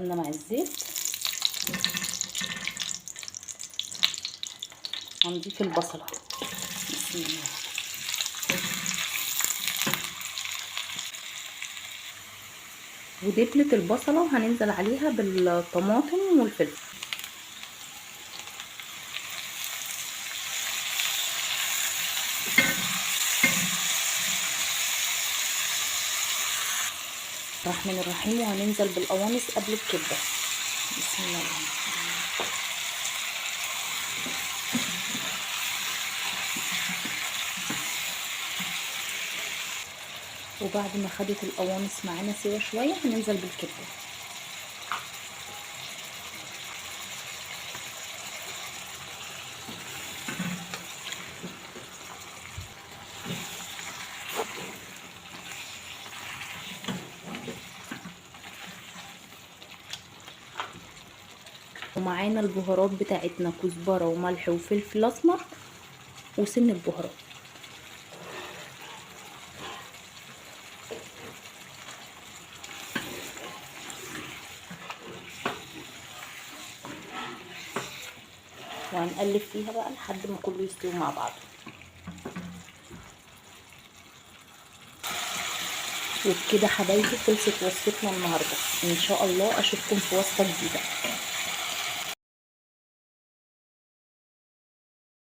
السمنه مع الزيت. هنضيف البصله. بسم الله. ودبلة البصله هننزل عليها بالطماطم والفلفل. الرحمن الرحيم. وهننزل بالقوانص قبل الكبه. بسم الله الرحمن الرحيم. وبعد ما خدت القوانص معانا سوا شويه هننزل بالكبه. ومعانا البهارات بتاعتنا، كزبره وملح وفلفل اسمر وسن البهارات. وهنقلب فيها بقى لحد ما كله يستوي مع بعضه. وبكده حبايبي خلصت وصفتنا النهارده. ان شاء الله اشوفكم في وصفه جديده.